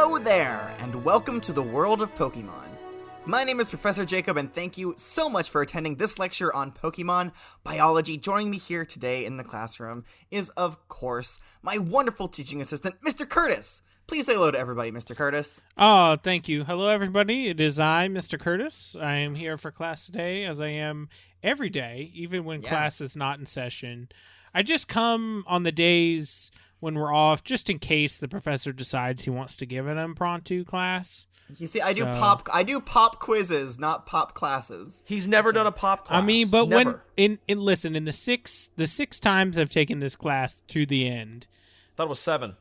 Hello there, and welcome to the world of Pokemon. My name is Professor Jacob, and thank you so much for attending this lecture on Pokemon biology. Joining me here today in the classroom is, of course, my wonderful teaching assistant, Mr. Curtis. Please say hello to everybody, Mr. Curtis. Oh, thank you. Hello, everybody. It is I, Mr. Curtis. I am here for class today, as I am every day, even when class is not in session. I just come on the days when we're off, just in case the professor decides he wants to give an impromptu class. You see, I do pop quizzes, not pop classes. He's never done a pop class. I mean, but never. in the six times I've taken this class to the end. I thought it was 7.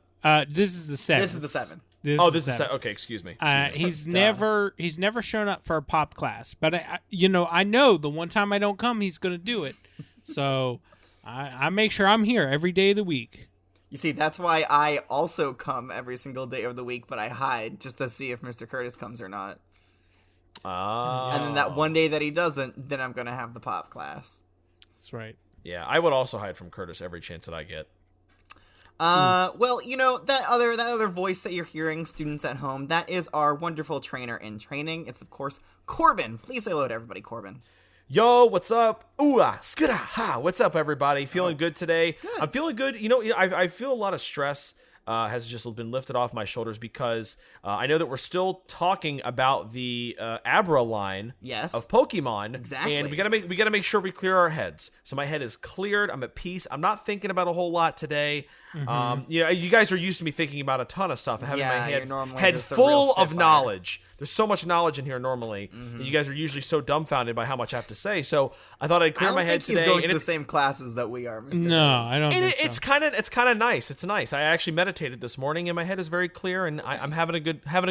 This is the 7th. This is the 7. This is the 7. Okay, excuse me. He's never shown up for a pop class, but I know the one time I don't come, he's going to do it. So I make sure I'm here every day of the week. You see, that's why I also come every single day of the week, but I hide just to see if Mr. Curtis comes or not. Oh. And then that one day that he doesn't, then I'm going to have the pop class. That's right. Yeah, I would also hide from Curtis every chance that I get. Well, that other voice that you're hearing, students at home, that is our wonderful trainer in training. It's, of course, Corbin. Please say hello to everybody, Corbin. Yo, what's up? Ooh, skida, ha. What's up, everybody? Feeling good today? Good. I'm feeling good. I feel a lot of stress has just been lifted off my shoulders because I know that we're still talking about the Abra line of Pokemon. Exactly. And we gotta make sure we clear our heads. So my head is cleared. I'm at peace. I'm not thinking about a whole lot today. Mm-hmm. You guys are used to me thinking about a ton of stuff. Having my head just a full real of spitfire. knowledge. There's so much knowledge in here normally. And you guys are usually so dumbfounded by how much I have to say. So I thought I'd clear my head today. He's going to the same classes that we are, Mr. No, Curtis. I don't think It's kind of nice. It's nice. I actually meditated this morning, and my head is very clear, and I'm having a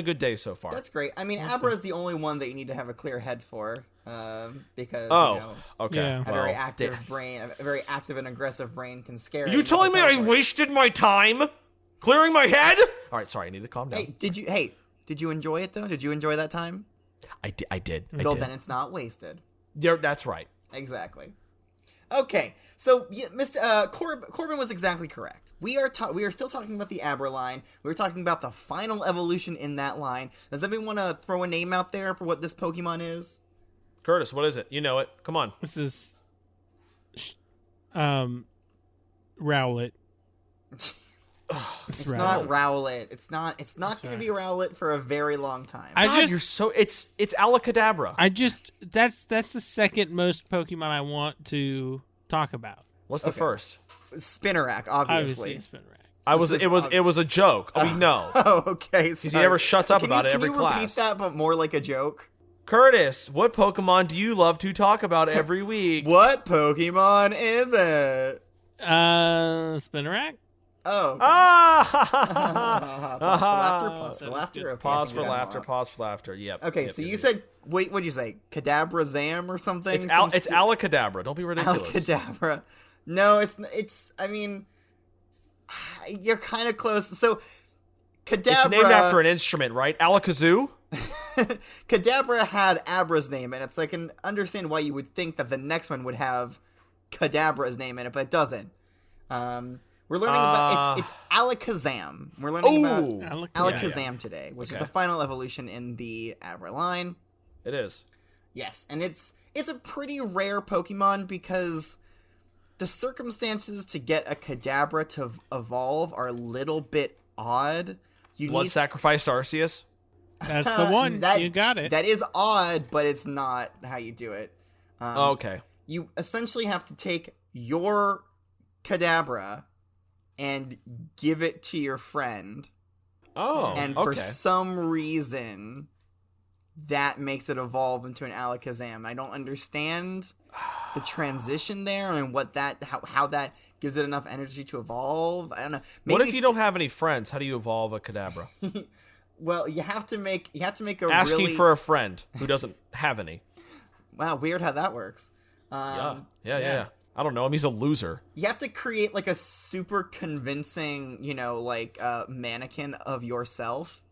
good day so far. That's great. I mean, Abra is the only one that you need to have a clear head for, because okay. Yeah. a very active brain, a very active and aggressive brain can scare. You telling me I wasted my time clearing my head? All right, sorry. I need to calm down. Did you enjoy it though? Did you enjoy that time? I did. Then it's not wasted. Yeah, that's right. Exactly. Okay, so Mr. Corbin was exactly correct. We are still talking about the Abra line. We were talking about the final evolution in that line. Does anyone want to throw a name out there for what this Pokemon is? Curtis, what is it? You know it. Come on. This is Rowlet. It's not Rowlet. It's not going to be Rowlet for a very long time. It's Alakazam. That's the second most Pokemon I want to talk about. What's the first? Spinarak, obviously. Spinarak. It was a joke. No. Oh, okay. He never shuts up about it every class. Can you repeat that, but more like a joke? Curtis, what Pokemon do you love to talk about every week? What Pokemon is it? Spinarak. Oh. Okay. Pause for laughter. Pause for laughter. Yep. Okay, yep, so yep, you said, what'd you say? Kadabrazam or something? It's Alakazam. Don't be ridiculous. Alakazam. No, it's. I mean, you're kind of close. So, Kadabra. It's named after an instrument, right? Alakazoo. Kadabra had Abra's name in it, so I can understand why you would think that the next one would have Kadabra's name in it, but it doesn't. We're learning about it's Alakazam. We're learning about Alakazam today, which is the final evolution in the Abra line. It is. Yes, and it's a pretty rare Pokemon because the circumstances to get a Kadabra to evolve are a little bit odd. Blood sacrificed Arceus? That's the one. You got it. That is odd, but it's not how you do it. Okay. You essentially have to take your Kadabra and give it to your friend. Oh, and for some reason, that makes it evolve into an Alakazam. I don't understand the transition there and how that gives it enough energy to evolve. I don't know. What if you don't have any friends? How do you evolve a Kadabra? Well, you have to make a asking for a friend who doesn't have any. Wow, weird how that works. Yeah. I don't know him. He's a loser. You have to create like a super convincing, mannequin of yourself.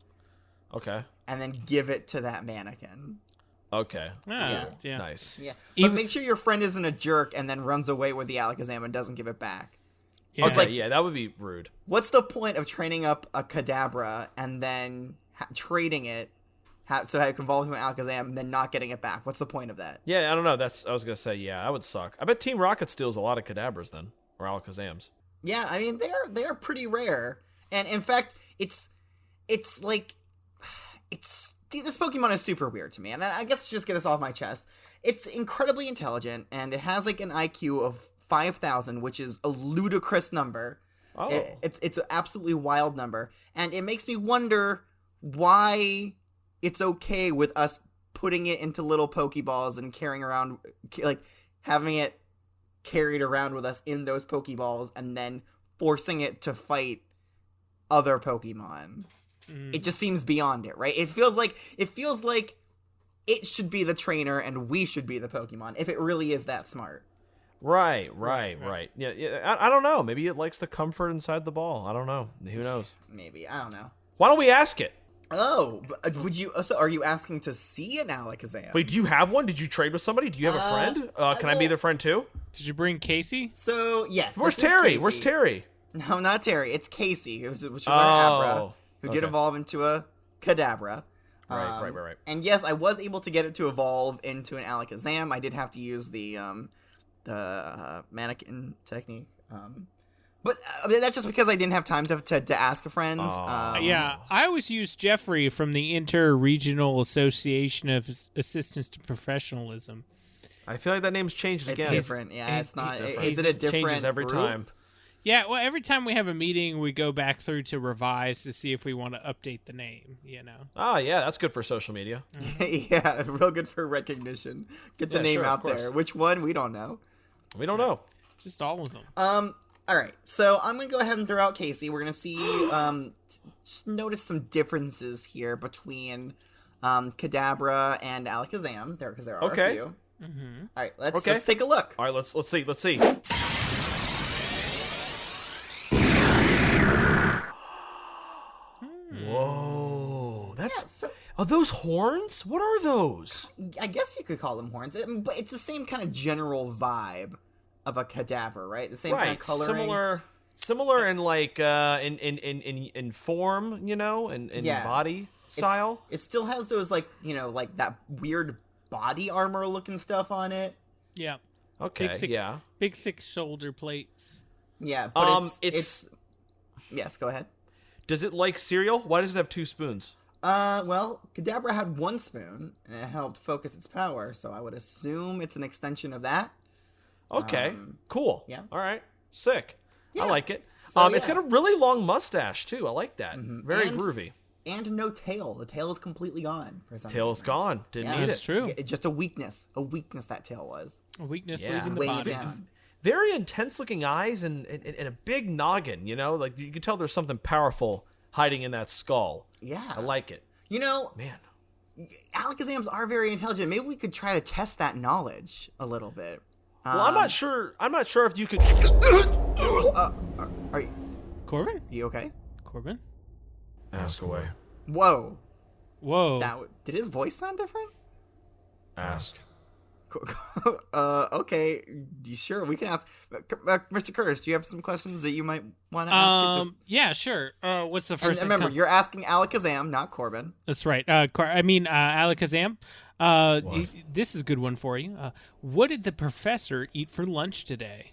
Okay. And then give it to that mannequin. Okay. Yeah. Nice. Yeah. But make sure your friend isn't a jerk and then runs away with the Alakazam and doesn't give it back. Yeah. Okay, that would be rude. What's the point of training up a Kadabra and then trading it, so it can evolve into an Alakazam, and then not getting it back. What's the point of that? Yeah, I don't know. I was gonna say, that would suck. I bet Team Rocket steals a lot of Kadabras then, or Alakazams. Yeah, I mean they are pretty rare, and in fact, this Pokemon is super weird to me, and I guess to just get this off my chest, it's incredibly intelligent, and it has like an IQ of 5,000, which is a ludicrous number. Oh. It's an absolutely wild number, and it makes me wonder why it's okay with us putting it into little Pokeballs and carrying around, like having it carried around with us in those Pokeballs, and then forcing it to fight other Pokemon. It just seems beyond it, right? It feels like it should be the trainer and we should be the Pokemon if it really is that smart. Right. Yeah. I don't know. Maybe it likes the comfort inside the ball. I don't know. Who knows? Maybe. I don't know. Why don't we ask it? Oh, would you? So, are you asking to see an Alakazam? Wait, do you have one? Did you trade with somebody? Do you have a friend? Can I be their friend too? Did you bring Casey? So yes. Where's Terry? Where's Terry? No, not Terry. It's Casey, which was our Abra, who did evolve into a Kadabra. Right. And yes, I was able to get it to evolve into an Alakazam. I did have to use the mannequin technique. But that's just because I didn't have time to ask a friend. Yeah, I always use Jeffrey from the Inter-Regional Association of Assistance to Professionalism. I feel like that name's changed again. It's different. Yeah, it's not. Is it a different changes every group? time. Yeah, well, every time we have a meeting, we go back through to revise to see if we want to update the name, Oh, yeah, that's good for social media. Yeah, real good for recognition. Get the name out there. Which one? We don't know. We don't know. Just all of them. All right, so I'm going to go ahead and throw out Casey. We're going to see, just notice some differences here between Kadabra and Alakazam, because there are a few. Mm-hmm. All right, let's take a look. All right, let's see. Whoa, are those horns? What are those? I guess you could call them horns, but it's the same kind of general vibe of a Kadabra, right? The same kind of coloring. Similar in like in form, and body style. It still has those like that weird body armor looking stuff on it. Yeah. Okay. Big thick shoulder plates. Yeah, but it's yes. Go ahead. Does it like cereal? Why does it have 2 spoons? Well, Kadabra had 1 spoon, and it helped focus its power, so I would assume it's an extension of that. Okay, cool. Yeah. All right, sick. Yeah. I like it. So, It's got a really long mustache, too. I like that. Mm-hmm. Very groovy. And no tail. The tail is completely gone for some Tail's reason. gone. Didn't need it. That's true. Just a weakness. A weakness that tail was. A weakness leaving the body. Down. Very intense-looking eyes and a big noggin, Like, you can tell there's something powerful hiding in that skull. Yeah. I like it. Man. Alakazams are very intelligent. Maybe we could try to test that knowledge a little bit. Well, I'm not sure if you could... Are you... Corbin? You okay? Corbin? Ask away. Whoa. Whoa. Did his voice sound different? Ask. Okay. Sure, we can ask. Mr. Curtis, do you have some questions that you might want to ask? Yeah, sure. What's the first? And remember, you're asking Alakazam, not Corbin. That's right. Alakazam. This is a good one for you. What did the professor eat for lunch today?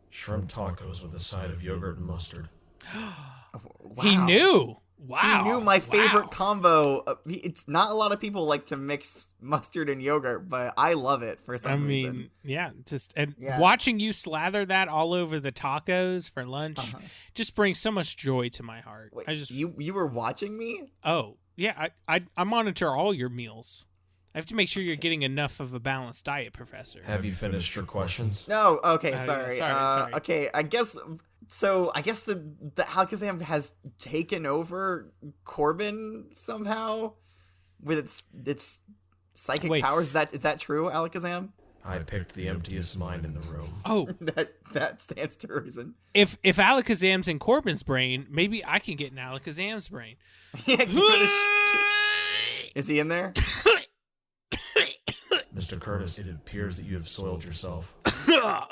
Shrimp tacos with a side of yogurt and mustard. Wow. He knew. Wow. He knew my favorite combo. It's not a lot of people like to mix mustard and yogurt, but I love it for some reason. Yeah, watching you slather that all over the tacos for lunch just brings so much joy to my heart. Wait, you were watching me? Oh, yeah, I monitor all your meals. I have to make sure you're getting enough of a balanced diet, Professor. Have you finished your questions? No, okay, sorry. Sorry. Okay, I guess the Alakazam has taken over Corbin somehow with its psychic powers. Is that true, Alakazam? I picked the emptiest mind in the room. Oh, that stands to reason. If Alakazam's in Corbin's brain, maybe I can get in Alakazam's brain. Is he in there? Mr. Curtis, it appears that you have soiled yourself. Wow,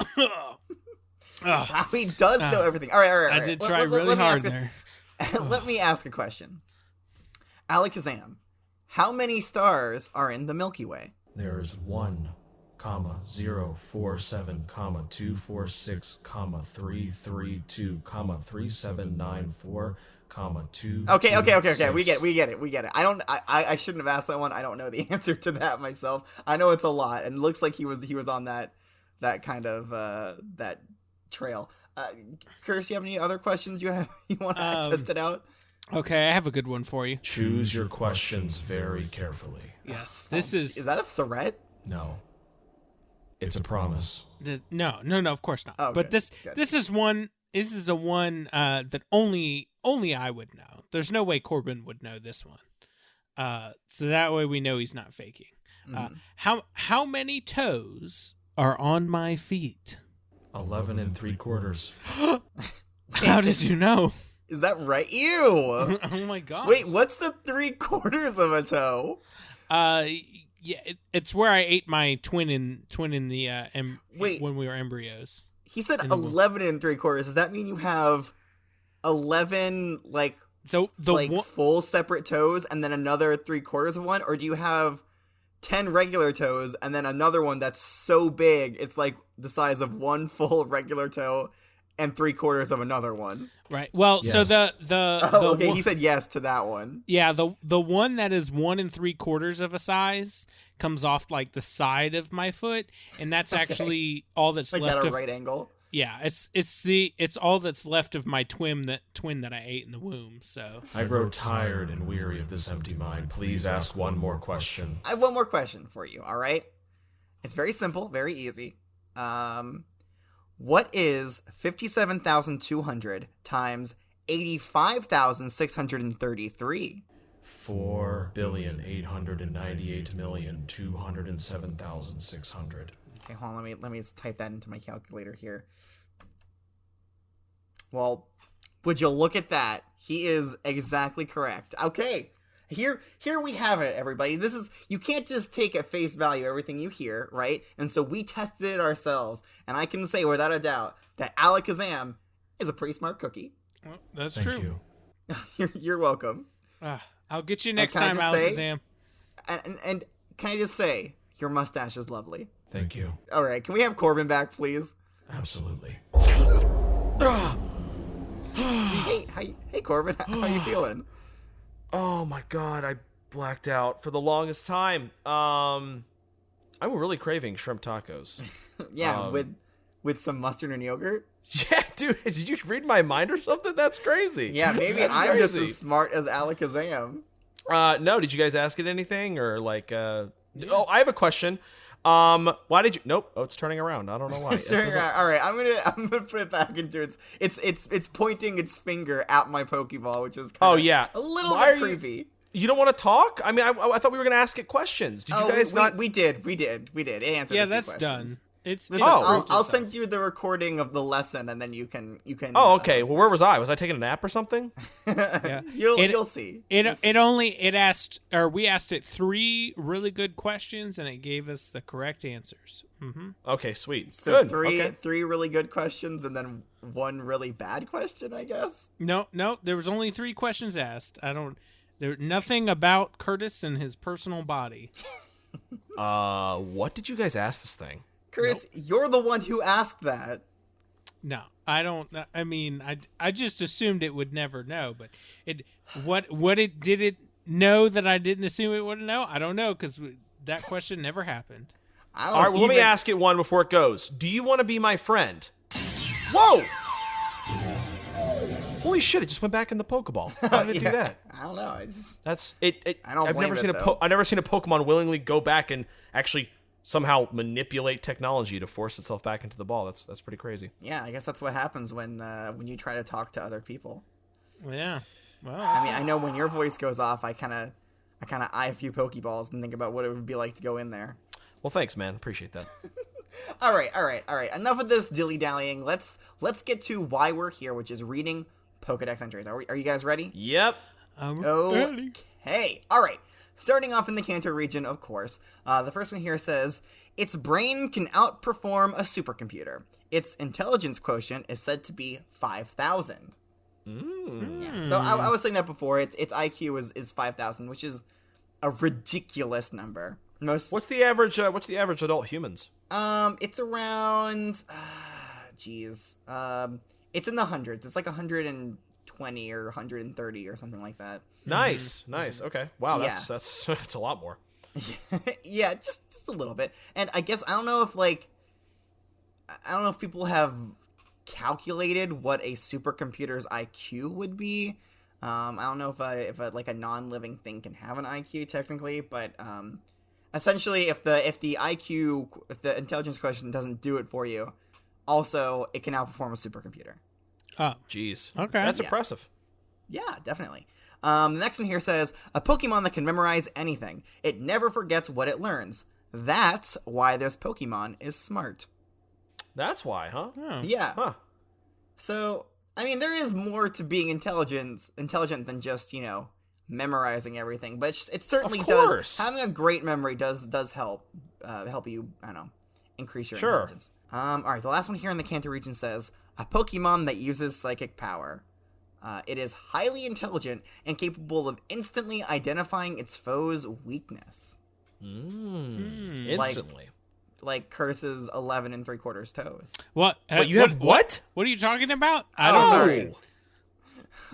he does know everything. All right. I did try really hard there. Let me ask a question. Alakazam, how many stars are in the Milky Way? There's 1,047,232,332,3794, Okay. We get it. I shouldn't have asked that one. I don't know the answer to that myself. I know it's a lot, and it looks like he was on that kind of that trail. Curtis, you have any other questions you want to test it out? Okay, I have a good one for you. Choose your questions very carefully. Yes, this is... Is that a threat? No. It's a promise. No, of course not. Oh, okay. But this is one that only I would know. There's no way Corbin would know this one. So that way we know he's not faking. How many toes are on my feet? 11 3/4. How did you know? Is that right? Ew! Oh my god! Wait, what's the 3/4 of a toe? Yeah, it's where I ate my twin in the when we were embryos. He said 11 3/4. Does that mean you have 11 full separate toes and then another 3/4 of one, or do you have 10 regular toes and then another one that's so big it's like the size of one full regular toe and 3/4 of another one? Right. Well, yes. So okay, he said yes to that one. Yeah, the one that is 1 3/4 of a size comes off like the side of my foot, and that's actually all that's left at a of right angle. Yeah, it's all that's left of my twin that I ate in the womb. So I grow tired and weary of this empty mind. Please ask one more question. I have one more question for you. All right, it's very simple, very easy. What is 57,200 times 85,633? 4,898,207,600. Okay, hold on. Let me type that into my calculator here. Well, would you look at that? He is exactly correct. Okay, here we have it, everybody. You can't just take at face value everything you hear, right? And so we tested it ourselves, and I can say without a doubt that Alakazam is a pretty smart cookie. Well, that's Thank true. You. You're welcome. I'll get you next time, Alakazam. And can I just say, your mustache is lovely. Thank you. All right, can we have Corbin back, please? Absolutely. Hey, Corbin, how are you feeling? Oh my god, I blacked out for the longest time. I'm really craving shrimp tacos. Yeah, with some mustard and yogurt. Yeah, dude, did you read my mind or something? That's crazy. Yeah, maybe I'm just as smart as Alakazam. No, did you guys ask it anything or like? Oh, I have a question. Why did you? Nope. Oh, it's turning around. I don't know why. All right, I'm gonna put it back into it's pointing its finger at my Pokeball, which is kind of a little bit creepy. You don't want to talk? I mean, I thought we were gonna ask it questions. Did you guys not? We did. It answered. Yeah, a few that's questions. done. It's I'll send you the recording of the lesson, and then you can. Oh, okay. Well, where was I? Was I taking a nap or something? Yeah, you'll see. We asked it 3 really good questions, and it gave us the correct answers. Mm-hmm. Okay, sweet. So good. three really good questions, and then 1 really bad question, I guess. No. There was only 3 questions asked. Nothing about Curtis and his personal body. What did you guys ask this thing? Curtis, You're the one who asked that. No, I don't. I mean, I just assumed it would never know. But did it know that I didn't assume it wouldn't know? I don't know because that question never happened. All right, well, let me ask it one before it goes. Do you want to be my friend? Whoa! Holy shit! It just went back in the Pokeball. How did it do that? I don't know. That's it. I don't. I've never seen a Pokemon willingly go back and actually somehow manipulate technology to force itself back into the ball. That's pretty crazy. Yeah, I guess that's what happens when you try to talk to other people. Well, yeah. Well, I mean, I know when your voice goes off, I kind of eye a few Pokeballs and think about what it would be like to go in there. Well, thanks, man. Appreciate that. All right. Enough of this dilly-dallying. Let's get to why we're here, which is reading Pokedex entries. Are you guys ready? Yep. Okay. All right. Starting off in the Kanto region, of course. The first one here says, its brain can outperform a supercomputer. Its intelligence quotient is said to be 5,000. Yeah. So I was saying that before. Its IQ is 5,000, which is a ridiculous number. What's the average adult humans? It's around it's in the hundreds. It's like 120 or 130 or something like that. Nice. Okay. Wow, that's a lot more. Yeah, just a little bit. And I guess I don't know if people have calculated what a supercomputer's IQ would be. I don't know if like a non-living thing can have an IQ technically, but essentially if the intelligence question doesn't do it for you, also it can outperform a supercomputer. Oh, jeez. Okay. That's impressive. Yeah, definitely. The next one here says, a Pokemon that can memorize anything. It never forgets what it learns. That's why this Pokemon is smart. That's why, huh? Oh. Yeah. Huh. So, I mean, there is more to being intelligent than just, memorizing everything. But it certainly does. Having a great memory does help you, I don't know, increase your intelligence. All right, the last one here in the Kanto region says, a Pokemon that uses psychic power. It is highly intelligent and capable of instantly identifying its foe's weakness. Instantly. Like Curtis's 11 3/4 toes. What? You have what? What are you talking about? I don't know.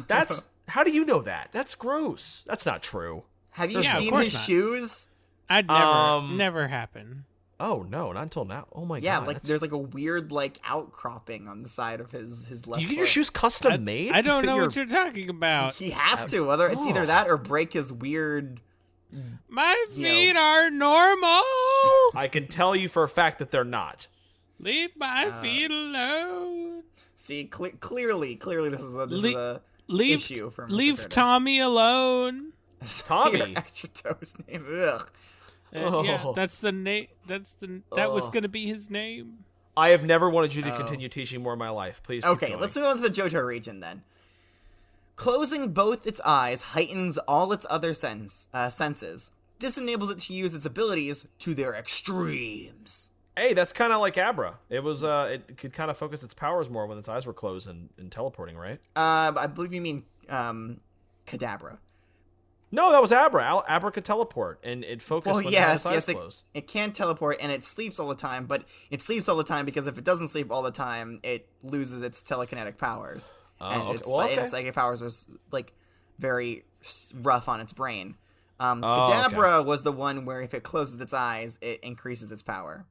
That's how do you know that? That's gross. That's not true. Have you seen his shoes? I'd never happen. Oh no, not until now. Oh my god. Yeah, like there's like a weird like outcropping on the side of his left. You get foot. your shoes custom made? I don't know what you're talking about. He has to. Whether it's either that or break his weird. My feet are normal. I can tell you for a fact that they're not. Leave my feet alone. See, clearly, this is a issue for Mr. Leave Curtis. Tommy alone. Tommy, your extra toes name. Ugh. Yeah, that's the name. That was gonna be his name. I have never wanted you to continue teaching more in my life. Please. Okay, let's move on to the Johto region then. Closing both its eyes heightens all its other senses. This enables it to use its abilities to their extremes. Hey, that's kind of like Abra. It was it could kind of focus its powers more when its eyes were closed and teleporting, right? I believe you mean Kadabra. No, that was Abra. Abra could teleport, and it focused when its eyes closed. It can teleport, and it sleeps all the time, but it sleeps all the time because if it doesn't sleep all the time, it loses its telekinetic powers. And its psychic powers are like very rough on its brain. Kadabra was the one where if it closes its eyes, it increases its power.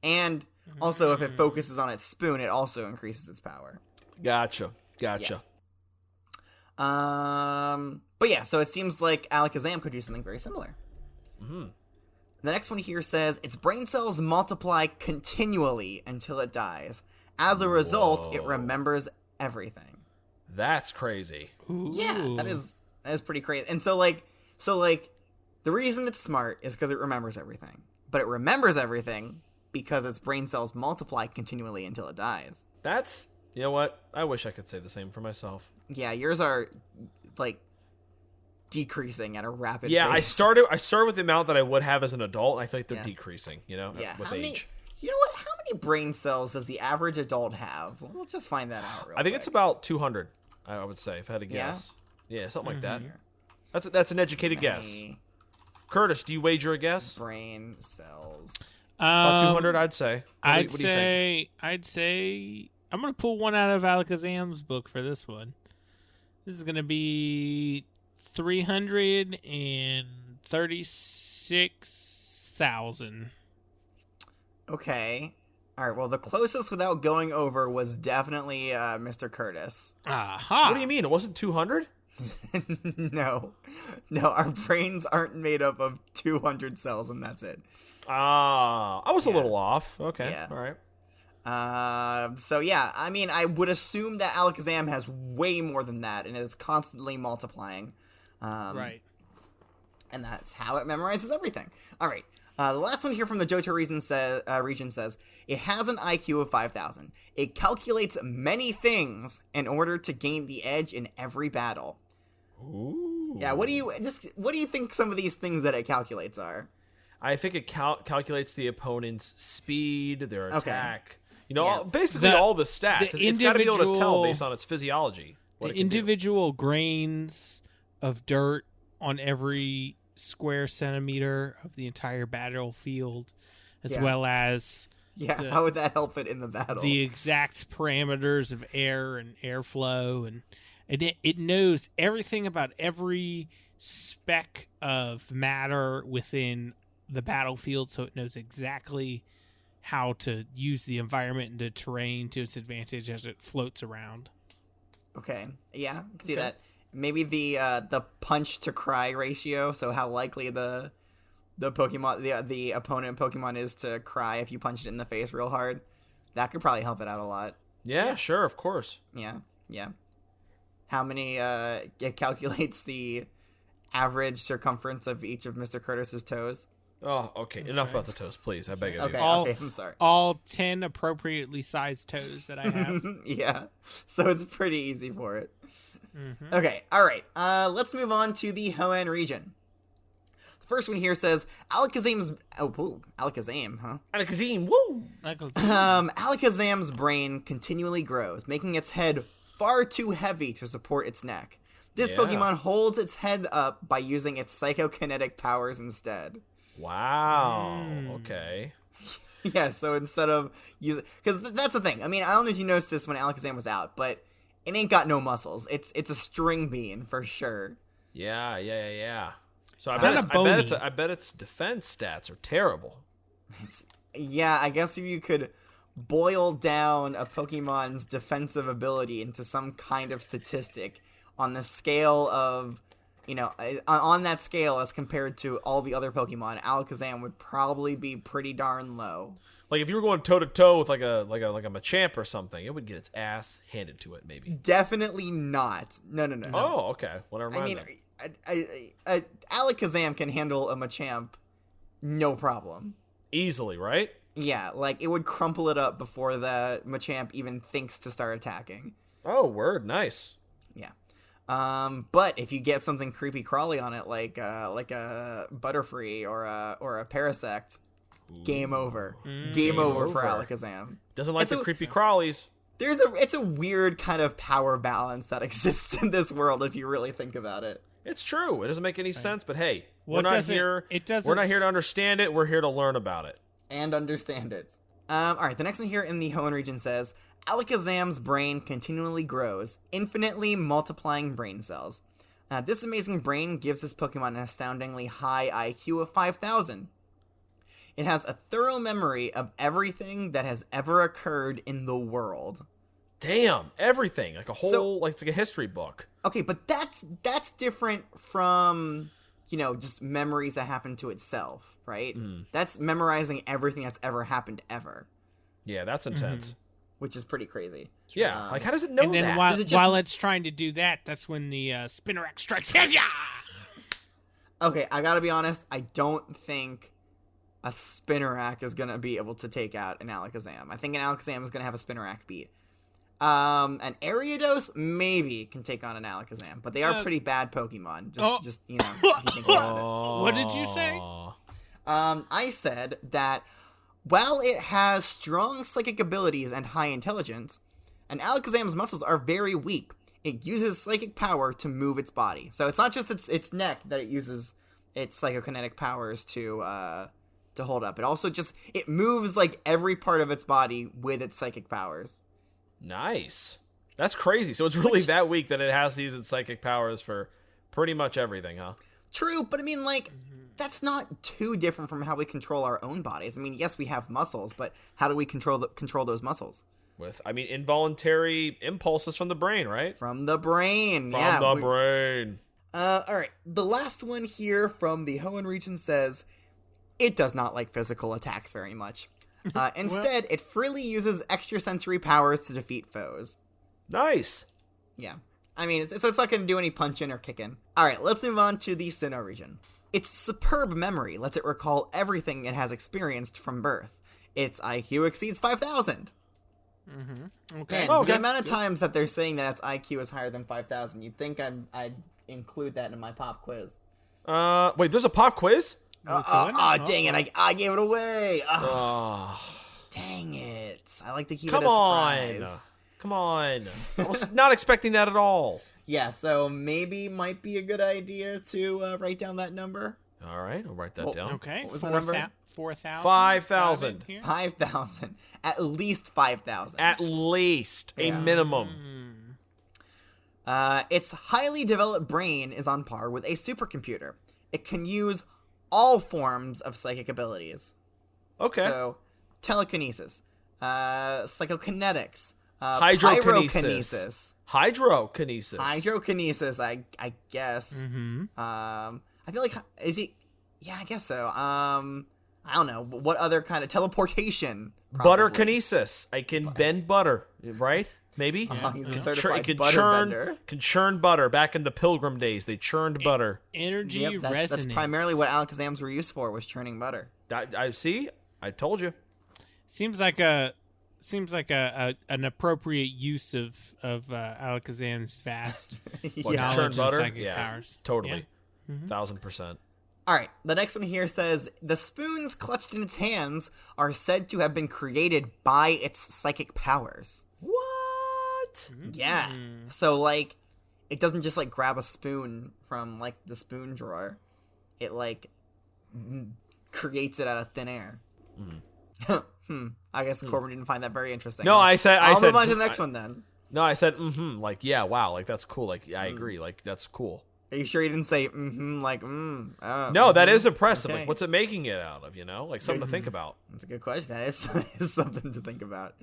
And also if it focuses on its spoon, it also increases its power. Gotcha. Yes. But yeah, so it seems like Alakazam could do something very similar. Mm-hmm. The next one here says, its brain cells multiply continually until it dies. As a result, it remembers everything. That's crazy. Ooh. Yeah, that is pretty crazy. And so the reason it's smart is because it remembers everything. But it remembers everything because its brain cells multiply continually until it dies. That's, you know what? I wish I could say the same for myself. Yeah, yours are like decreasing at a rapid pace. I started with the amount that I would have as an adult, and I feel like they're decreasing, with age. You know what? How many brain cells does the average adult have? We'll just find that out real I think quick. It's about 200, I would say, if I had to guess. Yeah, something like that. That's an educated guess. Curtis, do you wager a guess? Brain cells. About 200, I'd say. I'd say I'm going to pull one out of Alakazam's book for this one. This is going to be 336,000. Okay. All right. Well, the closest without going over was definitely Mr. Curtis. Aha. What do you mean? It wasn't 200? No, our brains aren't made up of 200 cells, and that's it. I was a little off. Okay, all right. So yeah, I mean, I would assume that Alakazam has way more than that, and is constantly multiplying. Right. And that's how it memorizes everything. All right. The last one here from the Johto region says, it has an IQ of 5,000. It calculates many things in order to gain the edge in every battle. Ooh. Yeah, what do you think some of these things that it calculates are? I think it calculates the opponent's speed, their attack. Okay. Basically all the stats. It's got to be able to tell based on its physiology. The individual grains of dirt on every square centimeter of the entire battlefield, as well as how would that help it in the battle? The exact parameters of air and airflow, and it knows everything about every speck of matter within the battlefield, so it knows exactly how to use the environment and the terrain to its advantage as it floats around. Okay, yeah, I can see that. Maybe the punch to cry ratio, so how likely the Pokemon, the opponent Pokemon is to cry if you punch it in the face real hard. That could probably help it out a lot. Yeah, sure, of course. Yeah. How many? It calculates the average circumference of each of Mr. Curtis's toes. Oh, okay. Enough about the toes, please. I beg of you. Okay, I'm sorry. All 10 appropriately sized toes that I have. Yeah, so it's pretty easy for it. Mm-hmm. Okay, all right. Let's move on to the Hoenn region. The first one here says Alakazam's. Alakazam, huh? Alakazam, woo! Alakazam's brain continually grows, making its head far too heavy to support its neck. This Pokemon holds its head up by using its psychokinetic powers instead. Wow. Okay. Yeah, so instead of using... Because that's the thing. I mean, I don't know if you noticed this when Alakazam was out, but it ain't got no muscles. It's a string bean, for sure. Yeah. So I bet its defense stats are terrible. I guess if you could boil down a Pokemon's defensive ability into some kind of statistic on the scale of... on that scale as compared to all the other Pokemon, Alakazam would probably be pretty darn low. Like if you were going toe to toe with like a Machamp or something, it would get its ass handed to it. Maybe. Definitely not. No. Oh, okay. Whatever. I mean, Alakazam can handle a Machamp, no problem. Easily, right? Yeah, like it would crumple it up before the Machamp even thinks to start attacking. Oh, word, nice. Yeah. But if you get something creepy crawly on it, like a Butterfree or a Parasect, game over. Game over for Alakazam. Doesn't like the creepy crawlies. It's a weird kind of power balance that exists in this world if you really think about it. It's true. It doesn't make any sense, but hey, we're not here to understand it. We're here to learn about it. And understand it. All right, the next one here in the Hoenn region says, Alakazam's brain continually grows, infinitely multiplying brain cells. This amazing brain gives this Pokemon an astoundingly high IQ of 5,000. It has a thorough memory of everything that has ever occurred in the world. Damn, everything. Like a whole, it's like a history book. Okay, but that's different from, just memories that happen to itself, right? That's memorizing everything that's ever happened ever. Yeah, that's intense. Which is pretty crazy. Yeah, how does it know and then that? While it's trying to do that, that's when the Spinarak strikes. Okay, I gotta be honest. I don't think a Spinarak is gonna be able to take out an Alakazam. I think an Alakazam is gonna have a Spinarak beat. An Ariados maybe can take on an Alakazam, but they are pretty bad Pokemon. Just if you think about it. What did you say? I said that while it has strong psychic abilities and high intelligence, an Alakazam's muscles are very weak. It uses psychic power to move its body. So it's not just its neck that it uses its psychokinetic powers to hold up. It also it moves like every part of its body with its psychic powers. Nice. That's crazy. So it's really that weak that it has to use its psychic powers for pretty much everything, huh? True, but I mean, that's not too different from how we control our own bodies. I mean, yes, we have muscles, but how do we control those muscles? With, involuntary impulses from the brain, right? From the brain, brain. All right. The last one here from the Hoenn region says, it does not like physical attacks very much. Instead, it freely uses extrasensory powers to defeat foes. Nice. Yeah. I mean, so it's not going to do any punching or kicking. All right, let's move on to the Sinnoh region. Its superb memory lets it recall everything it has experienced from birth. Its IQ exceeds 5,000. Okay. And the amount of times that they're saying that its IQ is higher than 5,000, you'd think I'd include that in my pop quiz. Wait, there's a pop quiz? Dang it, I gave it away. Dang it. I like to keep it a surprise. Come on. I was not expecting that at all. Yeah, so maybe might be a good idea to write down that number. All right, I'll write that down. Okay. What was the number? 4,000. 5,000. 5,000. At least 5,000. At least a minimum. Its highly developed brain is on par with a supercomputer. It can use all forms of psychic abilities. Okay. So, telekinesis, psychokinetics, hydrokinesis. Hydrokinesis, I guess. Mm-hmm. I feel like, is he? Yeah, I guess so. I don't know. What other kind of teleportation? Butterkinesis. I can bend butter, right? Maybe. He's a certified butter bender. Can churn butter. Back in the Pilgrim days, they churned butter. Energy resonance. That's primarily what Alakazams were used for, was churning butter. I see. I told you. Seems like an appropriate use of Alakazam's vast knowledge and psychic powers. Totally. Yeah. 1,000%. All right, the next one here says, the spoons clutched in its hands are said to have been created by its psychic powers. What? Yeah. So, like, it doesn't just, like, grab a spoon from, like, the spoon drawer. It, like, creates it out of thin air. I guess Corbin didn't find that very interesting. No, I said... I'll move on to the next one, then. No, I said, like, yeah, wow, like, that's cool. Like, yeah, I agree. Like, that's cool. Are you sure you didn't say, like, oh, no, that is impressive. Okay. Like, what's it making it out of, you know? Like, something to think about. That's a good question. That is something to think about.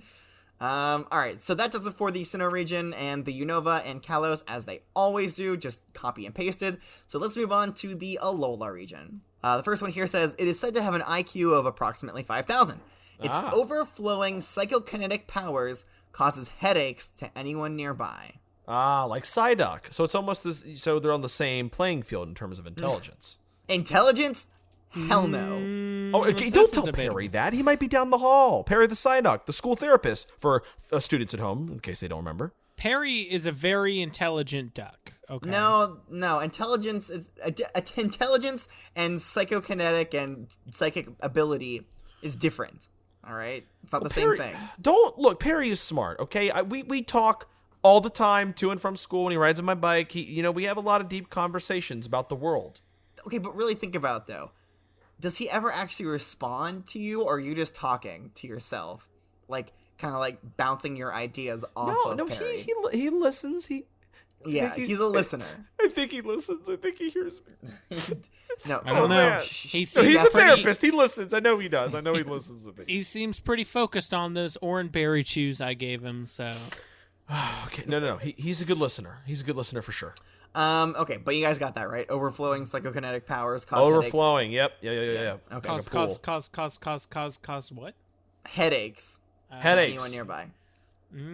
All right, so that does it for the Sinnoh region and the Unova and Kalos, as they always do, just copy and pasted. So let's move on to the Alola region. The first one here says, it is said to have an IQ of approximately 5,000. Its overflowing psychokinetic powers causes headaches to anyone nearby. Like Psyduck. So it's almost this. So they're on the same playing field in terms of intelligence. Intelligence? Hell no. Oh, okay, don't tell Perry that. He might be down the hall. Perry the Psyduck, the school therapist for students at home, in case they don't remember. Perry is a very intelligent duck. Okay. No. Intelligence is intelligence and psychokinetic and psychic ability is different. All right, it's not the same thing. Don't look. Perry is smart. Okay, we talk all the time to and from school when he rides on my bike. We have a lot of deep conversations about the world. Okay, but really think about it, though. Does he ever actually respond to you, or are you just talking to yourself? Like, kind of like bouncing your ideas off of Perry? He listens. He's a listener. I think he listens. I think he hears me. No, I don't know. He's a therapist. He listens. I know he does. I know he listens to me. He seems pretty focused on those orange berry chews I gave him, so... Okay, no. He's a good listener. He's a good listener for sure. Okay, but you guys got that, right? Overflowing psychokinetic powers cause Overflowing, headaches. Yep. Okay. Cause what? Headaches. Headaches. Anyone nearby.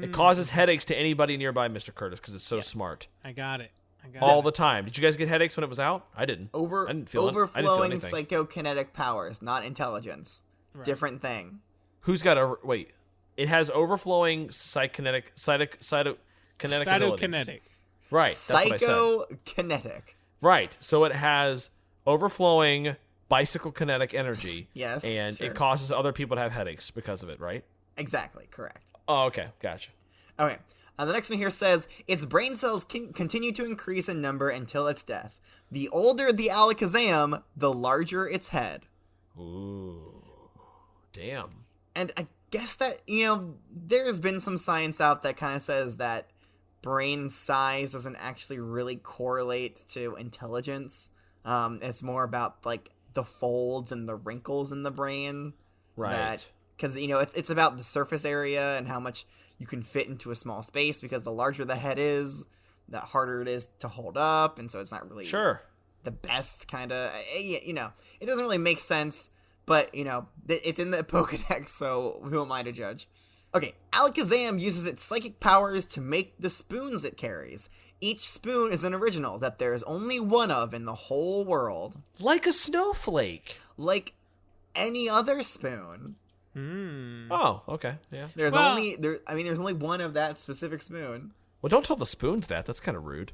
It causes headaches to anybody nearby, Mr. Curtis, because it's so smart. I got it. All the time. Did you guys get headaches when it was out? I didn't. I didn't feel overflowing psychokinetic powers, not intelligence. Right. Different thing. Who's got wait? It has overflowing cytokinetic abilities. Right. That's what I said. Psychokinetic. Right. So it has overflowing bicycle kinetic energy. Yes. And it causes other people to have headaches because of it, right? Exactly. Correct. Oh, okay. Gotcha. Okay. The next one here says, its brain cells continue to increase in number until its death. The older the Alakazam, the larger its head. Ooh. Damn. And I guess that, there's been some science out that kind of says that brain size doesn't actually really correlate to intelligence. It's more about, like, the folds and the wrinkles in the brain. Right. Because, it's about the surface area and how much you can fit into a small space, because the larger the head is, the harder it is to hold up, and so it's not really the best kind of, it doesn't really make sense, but, it's in the Pokedex, so who am I to judge? Okay, Alakazam uses its psychic powers to make the spoons it carries. Each spoon is an original that there is only one of in the whole world. Like a snowflake. Like any other spoon. Oh, okay. Yeah. There's only one of that specific spoon. Well, don't tell the spoons that. That's kind of rude.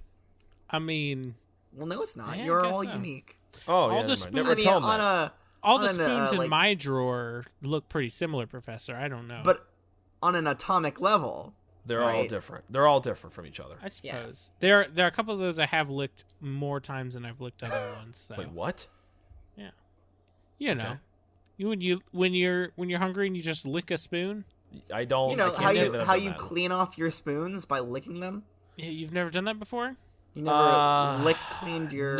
I mean, well, no, it's not. You're all unique. Oh, all the spoons. All the spoons in my drawer look pretty similar, Professor. I don't know. But on an atomic level. They're all different. They're all different from each other. I suppose. Yeah. There are a couple of those I have licked more times than I've licked other ones. So. Wait, what? Yeah. You know. When you're hungry and you just lick a spoon? I don't. You know I how you clean off your spoons by licking them? Yeah, you've never done that before? You never cleaned your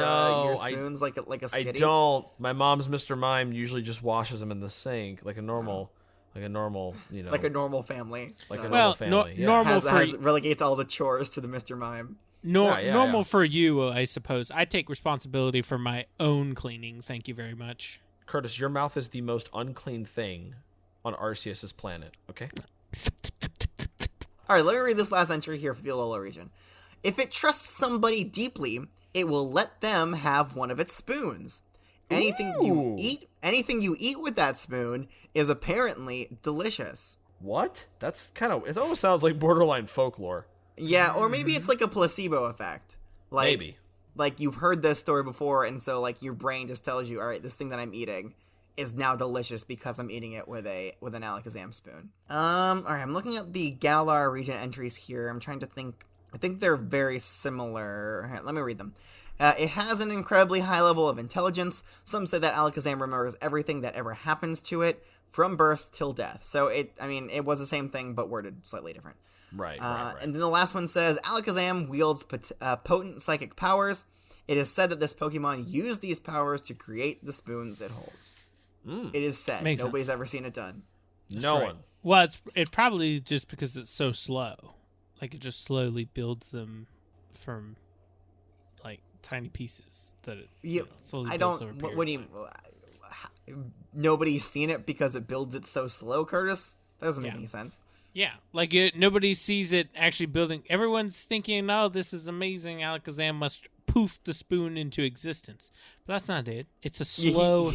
spoons like a skitty? I don't. My mom's Mr. Mime usually just washes them in the sink like a normal, like a normal family. Like a normal family. Normal relegates all the chores to the Mr. Mime. Normal for you, I suppose. I take responsibility for my own cleaning. Thank you very much. Curtis, your mouth is the most unclean thing on Arceus's planet, okay? All right, let me read this last entry here for the Alola region. If it trusts somebody deeply, it will let them have one of its spoons. Anything you eat with that spoon is apparently delicious. What? That's it almost sounds like borderline folklore. Yeah, or maybe it's like a placebo effect. Maybe. Like you've heard this story before, and so like your brain just tells you, all right, this thing that I'm eating is now delicious because I'm eating it with an Alakazam spoon. All right, I'm looking at the Galar region entries here. I'm trying to think. I think they're very similar. All right, let me read them. It has an incredibly high level of intelligence. Some say that Alakazam remembers everything that ever happens to it from birth till death. So it was the same thing, but worded slightly different. Right. And then the last one says, Alakazam wields potent psychic powers. It is said that this Pokemon used these powers to create the spoons it holds. It is said. Makes Nobody's sense. ever seen it done. No one. Well, it's probably just because it's so slow. Like, it just slowly builds them from, like, tiny pieces that it slowly builds over a period what do you... Nobody's seen it because it builds it so slow, Curtis? That doesn't make any sense. Yeah, like nobody sees it actually building. Everyone's thinking, "Oh, this is amazing! Alakazam must poof the spoon into existence." But that's not it. It's a slow.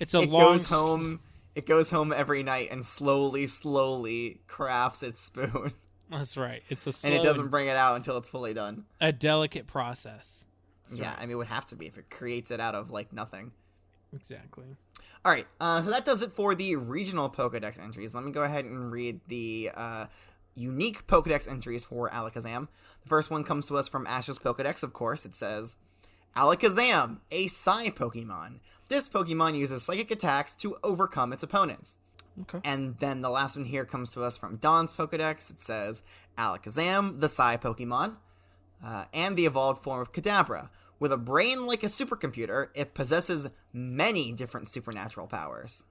It's a long. It goes home every night and slowly crafts its spoon. That's right. It's a slow, and it doesn't bring it out until it's fully done. A delicate process. Yeah, I mean, it would have to be if it creates it out of like nothing. Exactly. All right, so that does it for the regional Pokedex entries. Let me go ahead and read the unique Pokedex entries for Alakazam. The first one comes to us from Ash's Pokedex, of course. It says, Alakazam, a Psi Pokemon. This Pokemon uses psychic attacks to overcome its opponents. Okay. And then the last one here comes to us from Dawn's Pokedex. It says, Alakazam, the Psi Pokemon, and the evolved form of Kadabra. With a brain like a supercomputer, it possesses many different supernatural powers.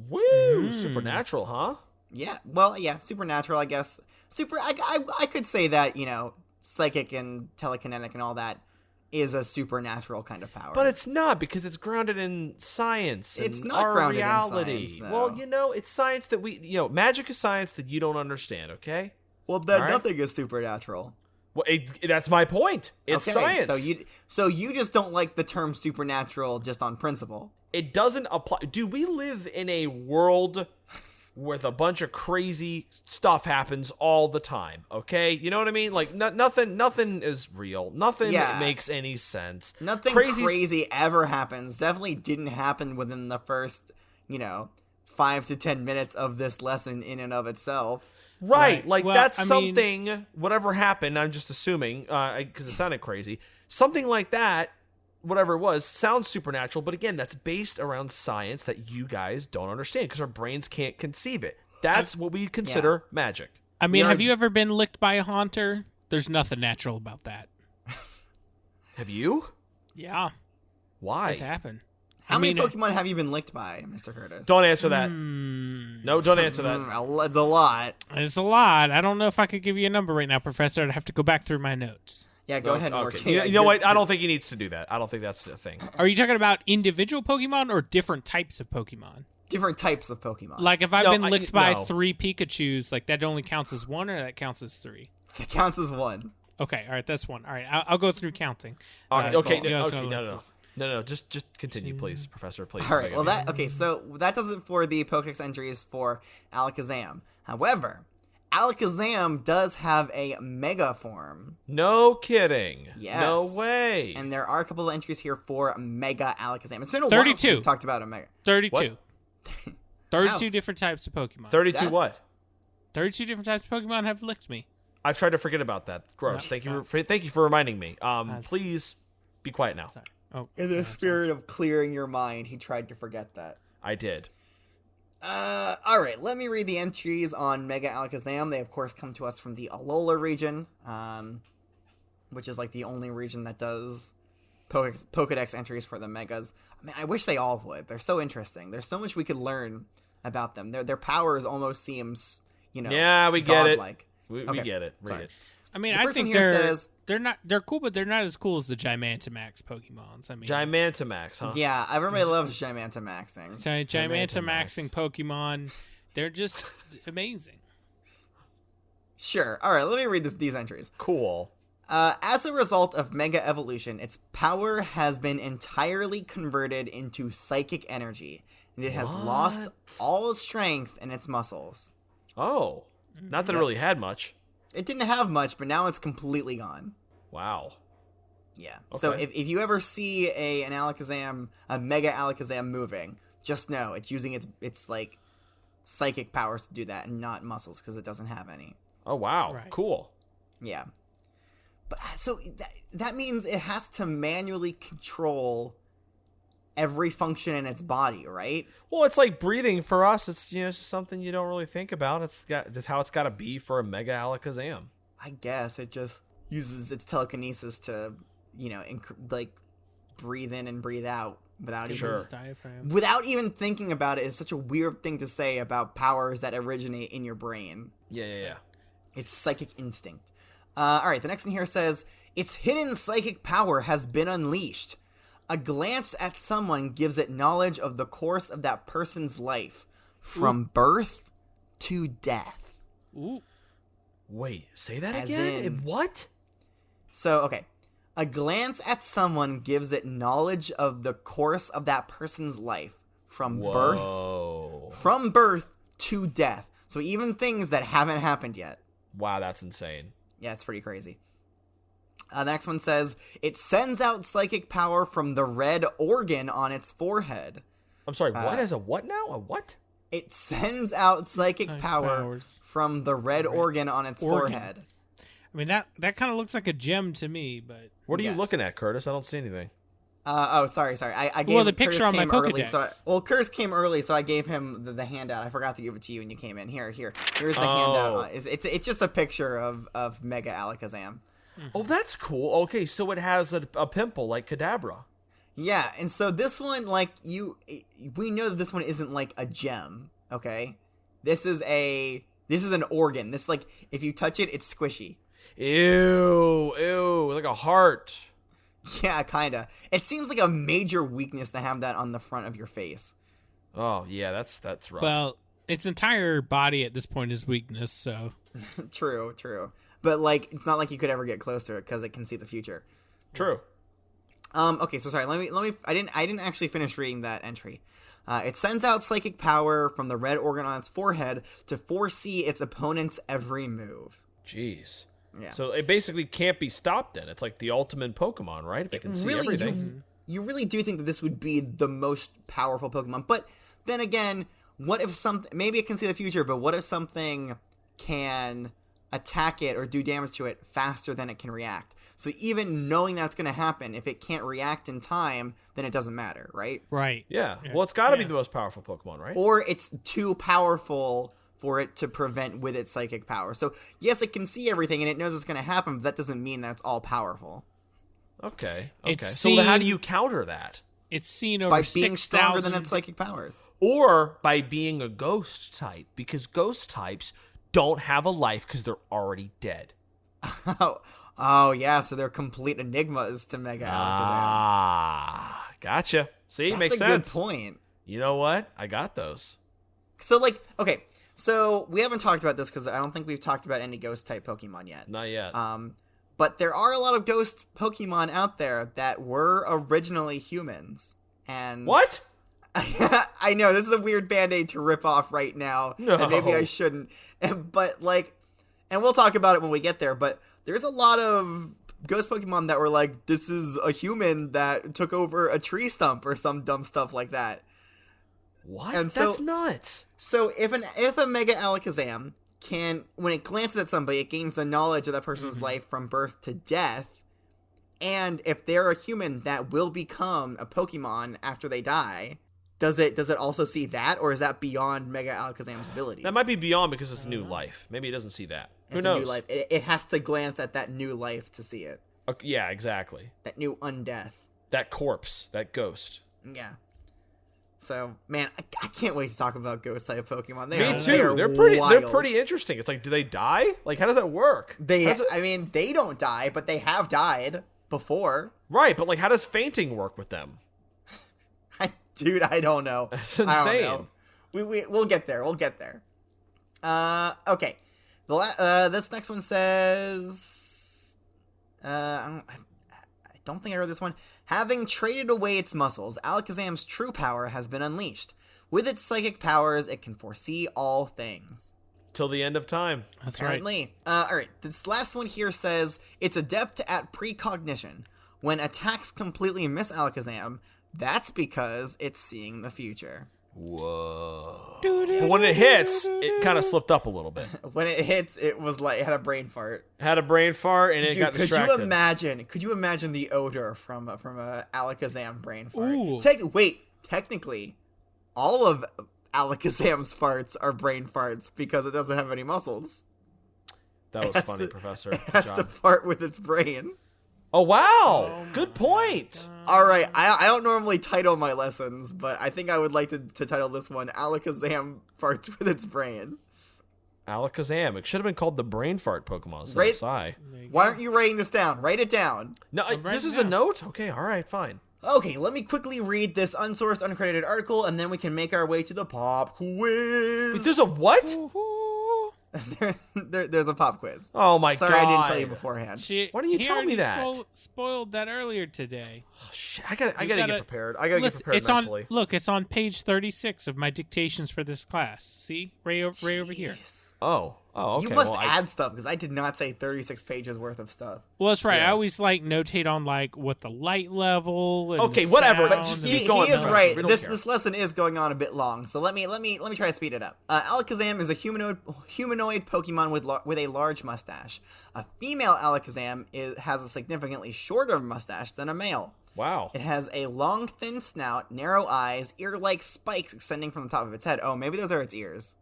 Woo! Supernatural, huh? Yeah, well, yeah, supernatural, I guess. I could say that, psychic and telekinetic and all that is a supernatural kind of power. But it's not, because it's grounded in science. And it's not our grounded reality. in science, though. Well, it's science that magic is science that you don't understand, okay? Well, then nothing is supernatural. Well, that's my point. It's science. So you just don't like the term supernatural just on principle. It doesn't apply. Do we live in a world with a bunch of crazy stuff happens all the time? Okay, you know what I mean? Like nothing is real. Nothing makes any sense. Nothing crazy ever happens. Definitely didn't happen within the first 5 to 10 minutes of this lesson in and of itself. Right, like that's something, whatever happened, I'm just assuming, because it sounded crazy, something like that, whatever it was, sounds supernatural, but again, that's based around science that you guys don't understand, because our brains can't conceive it. That's what we consider magic. I mean, have you ever been licked by a haunter? There's nothing natural about that. Have you? Yeah. Why? It's happened. How many Pokemon have you been licked by, Mr. Curtis? Don't answer that. No, don't answer that. It's a lot. It's a lot. I don't know if I could give you a number right now, Professor. I'd have to go back through my notes. Yeah, go ahead and work it. You know what? I don't think he needs to do that. I don't think that's the thing. Are you talking about individual Pokemon or different types of Pokemon? Different types of Pokemon. Like if I've been licked by 3 Pikachus, like that only counts as 1 or that counts as 3? It counts as 1. Okay, all right, that's 1. All right, I'll go through counting. No, just continue, please, Professor, please. All right, so that does it for the Pokedex entries for Alakazam. However, Alakazam does have a Mega form. No kidding. Yes. No way. And there are a couple of entries here for Mega Alakazam. It's been a 32. while since we talked about a Mega. 32. 32 different types of Pokemon. 32 what? 32 different types of Pokemon have licked me. I've tried to forget about that. Gross. Thank you for reminding me. Please be quiet now. Sorry. Oh, In the spirit of clearing your mind, he tried to forget that. I did. All right, let me read the entries on Mega Alakazam. They, of course, come to us from the Alola region, which is like the only region that does Pokedex entries for the Megas. I mean, I wish they all would. They're so interesting. There's so much we could learn about them. Their powers almost seems, yeah, we get godlike. We get it. Read it. I mean, The I person think here they're cool, but they're not as cool as the Gigantamax Pokemons. I mean, Gigantamax, huh? Yeah, everybody loves Gigantamaxing. Gigantamaxing Pokemon, they're just amazing. Sure. All right, let me read these entries. Cool. As a result of Mega Evolution, its power has been entirely converted into psychic energy, and it has lost all strength in its muscles. Oh, not that it really had much. It didn't have much, but now it's completely gone. Wow. Yeah. Okay. So if you ever see a Mega Alakazam moving, just know it's using its like psychic powers to do that, and not muscles, because it doesn't have any. Oh wow. Right. Cool. Yeah. But so that means it has to manually control every function in its body, right? Well, it's like breathing for us. It's it's just something you don't really think about. That's how it's got to be for a Mega Alakazam. I guess it just uses its telekinesis to, like breathe in and breathe out without even thinking about it. Is such a weird thing to say about powers that originate in your brain. Yeah. It's psychic instinct. All right, the next one here says, its hidden psychic power has been unleashed. A glance at someone gives it knowledge of the course of that person's life, from birth to death. Ooh. Wait, say that As again? in- What? So, okay. A glance at someone gives it knowledge of the course of that person's life, from birth to death. So even things that haven't happened yet. Wow, that's insane. Yeah, it's pretty crazy. The next one says, it sends out psychic power from the red organ on its forehead. I'm sorry, what is a what now? A what? It sends out psychic power from the red organ on its forehead. I mean, that kind of looks like a gem to me, but... What are you looking at, Curtis? I don't see anything. Sorry. I gave the picture Curtis on my early, Pokedex. Curtis came early, so I gave him the handout. I forgot to give it to you when you came in. Here's the handout. It's just a picture of Mega Alakazam. Oh, that's cool. Okay, so it has a pimple like Kadabra. Yeah, and so this one, we know that this one isn't like a gem. Okay, this is an organ. This, like, if you touch it, it's squishy. Ew, like a heart. Yeah, kinda. It seems like a major weakness to have that on the front of your face. Oh yeah, that's rough. Well, its entire body at this point is weakness, so... True. But, like, it's not like you could ever get close to it because it can see the future. True. Okay, so sorry. Let me. I didn't actually finish reading that entry. It sends out psychic power from the red organ on its forehead to foresee its opponent's every move. Jeez. Yeah. So it basically can't be stopped. Then it's like the ultimate Pokemon, right? If it can see everything. You really do think that this would be the most powerful Pokemon, but then again, what if maybe it can see the future, but what if something can attack it or do damage to it faster than it can react? So even knowing that's going to happen, if it can't react in time, then it doesn't matter, right? Right. Yeah. Well, it's got to be the most powerful Pokemon, right? Or it's too powerful for it to prevent with its psychic power. So yes, it can see everything and it knows what's going to happen, but that doesn't mean that it's all powerful. Okay. So how do you counter that? It's seen over by being 6,000... stronger than its psychic powers. Or by being a ghost type, because ghost types don't have a life because they're already dead. Oh, yeah, so they're complete enigmas to Mega Alakazam. Ah, gotcha. See, That's makes a sense. good point. You know what? I got those. So, okay, so we haven't talked about this because I don't think we've talked about any ghost-type Pokemon yet. Not yet. But there are a lot of ghost Pokemon out there that were originally humans. And what? I know, this is a weird Band-Aid to rip off right now. No. And maybe I shouldn't. But, and we'll talk about it when we get there, but there's a lot of ghost Pokemon that were like, this is a human that took over a tree stump or some dumb stuff like that. What? And That's nuts. So if a Mega Alakazam when it glances at somebody, it gains the knowledge of that person's life from birth to death. And if they're a human that will become a Pokemon after they die, does it also see that, or is that beyond Mega Alakazam's abilities? That might be beyond because it's new life. Maybe it doesn't see that. Who It's knows? a new life. It has to glance at that new life to see it. Okay, yeah, exactly. That new undeath. That corpse, that ghost. Yeah. So, man, I can't wait to talk about ghost type Pokemon. Me too. They're pretty interesting. It's like, do they die? Like, how does that work? I mean, they don't die, but they have died before. Right, but like, how does fainting work with them? Dude, I don't know. That's insane. I don't know. We'll get there. We'll get there. Okay. This next one says, I don't think I read this one. Having traded away its muscles, Alakazam's true power has been unleashed. With its psychic powers, it can foresee all things. Till the end of time. That's Apparently. right. All right. This last one here says it's adept at precognition. When attacks completely miss Alakazam, that's because it's seeing the future. Whoa. But when it hits, it kind of slipped up a little bit. When it hits, it was like it had a brain fart. Had a brain fart and it got distracted. Could you imagine the odor from a Alakazam brain fart? Ooh. Technically, all of Alakazam's farts are brain farts because it doesn't have any muscles. That was funny, Professor. It has to fart with its brain. Oh, wow. Good point. All right, I don't normally title my lessons, but I think I would like to title this one Alakazam farts with its brain. Alakazam. It should have been called the brain fart Pokemon instead Right? of Psi. Why aren't you writing this down? Write it down. No, this is a note? Okay, all right, fine. Okay, let me quickly read this unsourced, uncredited article, and then we can make our way to the pop quiz. Wait, there's a what? There's a pop quiz. Oh my god! Sorry, I didn't tell you beforehand. Why didn't you tell me that? Spoiled that earlier today. Oh, shit. I gotta get prepared. I gotta get prepared it's mentally. It's on page 36 of my dictations for this class. See, right over here. Oh, okay. You must add stuff because I did not say 36 pages worth of stuff. Well, that's right. Yeah. I always notate on what the light level. And Okay, the whatever. sound But just and keep the going, He is sound. right. We don't care. This lesson is going on a bit long, so let me try to speed it up. Alakazam is a humanoid Pokemon with a large mustache. A female Alakazam has a significantly shorter mustache than a male. Wow. It has a long, thin snout, narrow eyes, ear-like spikes extending from the top of its head. Oh, maybe those are its ears.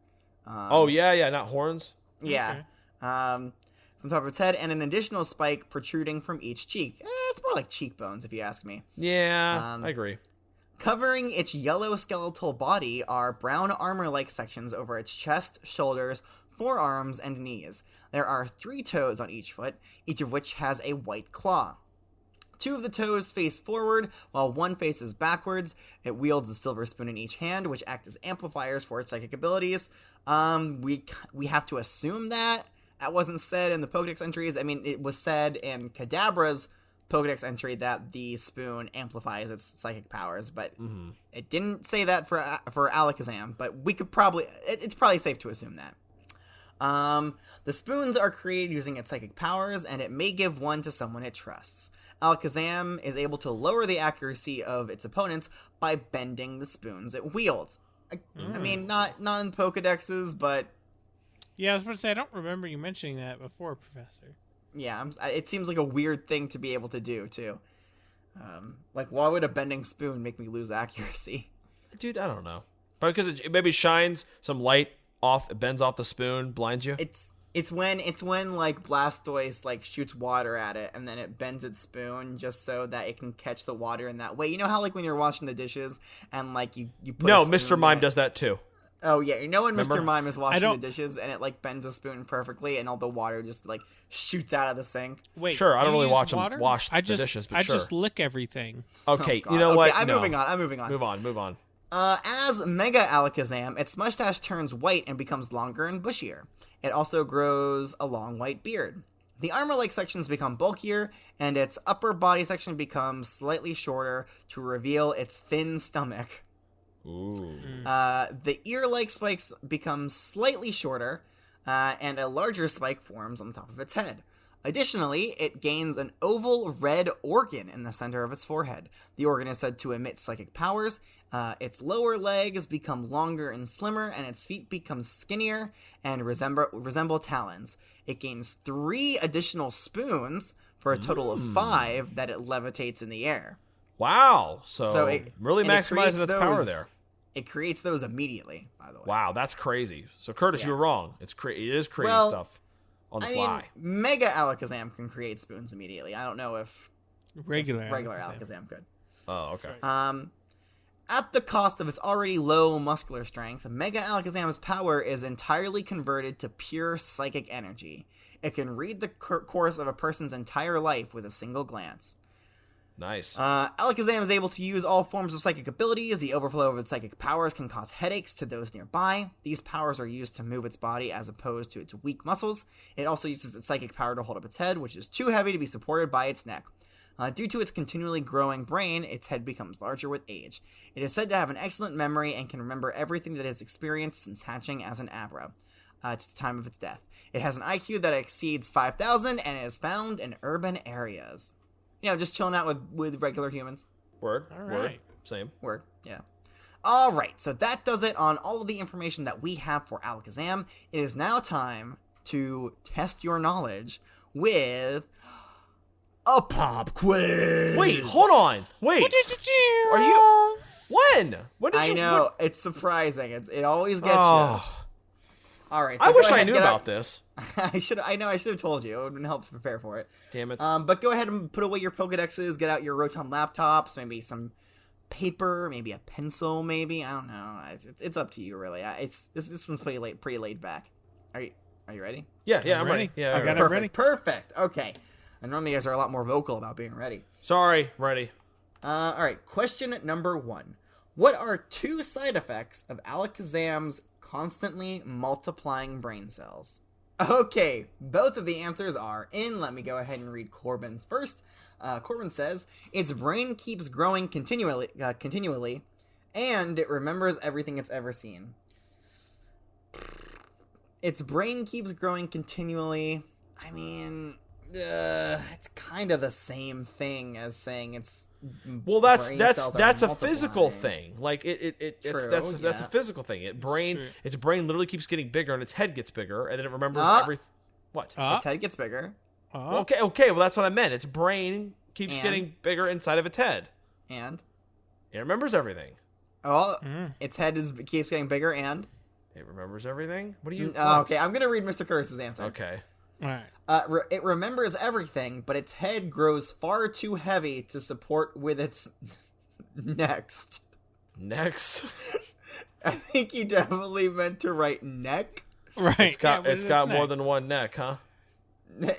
Yeah, not horns. Yeah. Okay. From the top of its head, and an additional spike protruding from each cheek. It's more like cheekbones, if you ask me. Yeah, I agree. Covering its yellow skeletal body are brown armor-like sections over its chest, shoulders, forearms, and knees. There are 3 toes on each foot, each of which has a white claw. 2 of the toes face forward, while 1 faces backwards. It wields a silver spoon in each hand, which act as amplifiers for its psychic abilities. We have to assume that. That wasn't said in the Pokedex entries. I mean, it was said in Kadabra's Pokedex entry that the spoon amplifies its psychic powers, but it didn't say that for Alakazam, but we could it's probably safe to assume that. The spoons are created using its psychic powers, and it may give one to someone it trusts. Alakazam is able to lower the accuracy of its opponents by bending the spoons it wields. I mean, not in the Pokedexes, but... Yeah, I was about to say, I don't remember you mentioning that before, Professor. Yeah, it seems like a weird thing to be able to do, too. Why would a bending spoon make me lose accuracy? Dude, I don't know. Probably because it maybe shines some light off, it bends off the spoon, blinds you. It's when Blastoise shoots water at it and then it bends its spoon just so that it can catch the water in that way. You know how when you're washing the dishes and you put No, a spoon Mr. Mime in does that too. Oh yeah, when Remember? Mr. Mime is washing the dishes and it bends a spoon perfectly and all the water just shoots out of the sink. Wait, sure, I don't really use watch water? him wash the dishes, but I sure. just lick everything. Okay, Oh, you know God. what? I'm No. moving on. Move on. As Mega Alakazam, its mustache turns white and becomes longer and bushier. It also grows a long white beard. The armor-like sections become bulkier, and its upper body section becomes slightly shorter to reveal its thin stomach. Ooh. The ear-like spikes become slightly shorter, and a larger spike forms on the top of its head. Additionally, it gains an oval red organ in the center of its forehead. The organ is said to emit psychic powers. Its lower legs become longer and slimmer, and its feet become skinnier and resemble talons. It gains 3 additional spoons for a total of 5 that it levitates in the air. Wow. So it really maximizing its power there. It creates those immediately, by the way. Wow, that's crazy. So Curtis, you were wrong. It is creating stuff on the fly. Mega Alakazam can create spoons immediately. I don't know if regular Alakazam could. Oh, okay. At the cost of its already low muscular strength, Mega Alakazam's power is entirely converted to pure psychic energy. It can read the course of a person's entire life with a single glance. Nice. Alakazam is able to use all forms of psychic abilities. The overflow of its psychic powers can cause headaches to those nearby. These powers are used to move its body as opposed to its weak muscles. It also uses its psychic power to hold up its head, which is too heavy to be supported by its neck. Due to its continually growing brain, its head becomes larger with age. It is said to have an excellent memory and can remember everything that it has experienced since hatching as an Abra, to the time of its death. It has an IQ that exceeds 5,000 and is found in urban areas. Just chilling out with regular humans. Word. All right. Word. Same. Word. Yeah. All right. So that does it on all of the information that we have for Alakazam. It is now time to test your knowledge with a pop quiz. Wait, hold on. Wait. Are you? When? When did you? I know. It's surprising. It always gets you. All right. So I wish I knew about this. I should have told you. It would have helped prepare for it. Damn it. But go ahead and put away your Pokedexes. Get out your Rotom laptops. Maybe some paper. Maybe a pencil. Maybe, I don't know. It's up to you, really. This one's pretty laid back. Are you ready? Yeah. I'm ready. Yeah, I got it ready. Perfect. Okay. And normally you guys are a lot more vocal about being ready. Sorry. Ready. All right. Question number 1. What are 2 side effects of Alakazam's constantly multiplying brain cells? Okay, both of the answers are in. Let me go ahead and read Corbin's first. Corbin says, its brain keeps growing continually, and it remembers everything it's ever seen. Its brain keeps growing continually. I mean, it's kind of the same thing as saying it's that's a multiplying. Physical thing. Like that's a physical thing. Its brain literally keeps getting bigger and its head gets bigger and then it remembers everything. What? Its head gets bigger. Okay, well that's what I meant. Its brain keeps getting bigger inside of its head. And it remembers everything. Its head keeps getting bigger and it remembers everything? What do you Okay, I'm going to read Mr. Curtis's answer. Okay. All right. It remembers everything, but its head grows far too heavy to support with its next. I think you definitely meant to write neck. Right. It's got more than one neck, huh?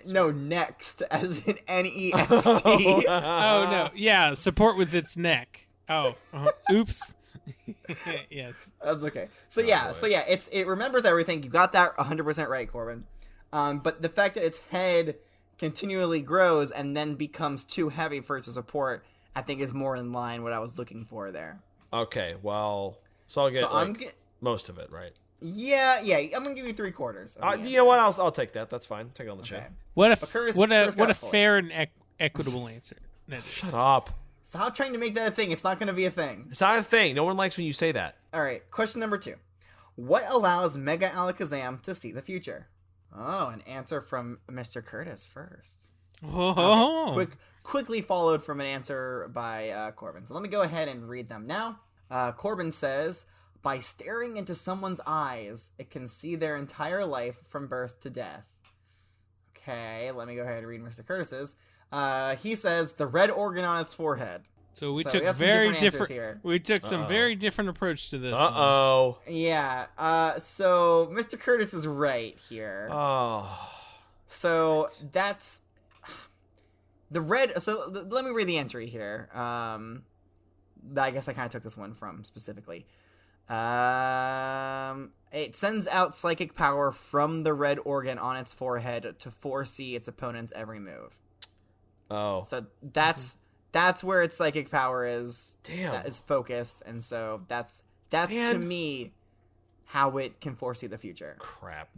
No, next, as in NEXT. Oh no, yeah, support with its neck. Oh, oops. Yes. That's okay. So it remembers everything. You got that 100% right, Corbin. But the fact that its head continually grows and then becomes too heavy for it to support, I think is more in line what I was looking for there. Okay, well, so I'll get most of it, right? Yeah, I'm gonna give you 3/4. You know what? I'll take that. That's fine. Take it on the chin. What a fair and equitable answer. Shut up. Stop trying to make that a thing. It's not gonna be a thing. It's not a thing. No one likes when you say that. All right. Question number 2. What allows Mega Alakazam to see the future? Oh, an answer from Mr. Curtis first. Oh. Okay. Quickly followed from an answer by Corbin. So let me go ahead and read them now. Corbin says, by staring into someone's eyes, it can see their entire life from birth to death. Okay, let me go ahead and read Mr. Curtis's. He says, the red organ on its forehead. So we took very different. We took some very different approach to this. One. Yeah. So Mr. Curtis is right here. So that's the red. So let me read the entry here. I guess I kind of took this one from specifically. It sends out psychic power from the red organ on its forehead to foresee its opponent's every move. Oh. So that's where its psychic power is. Damn. That is focused, and so that's to me how it can foresee the future. Crap.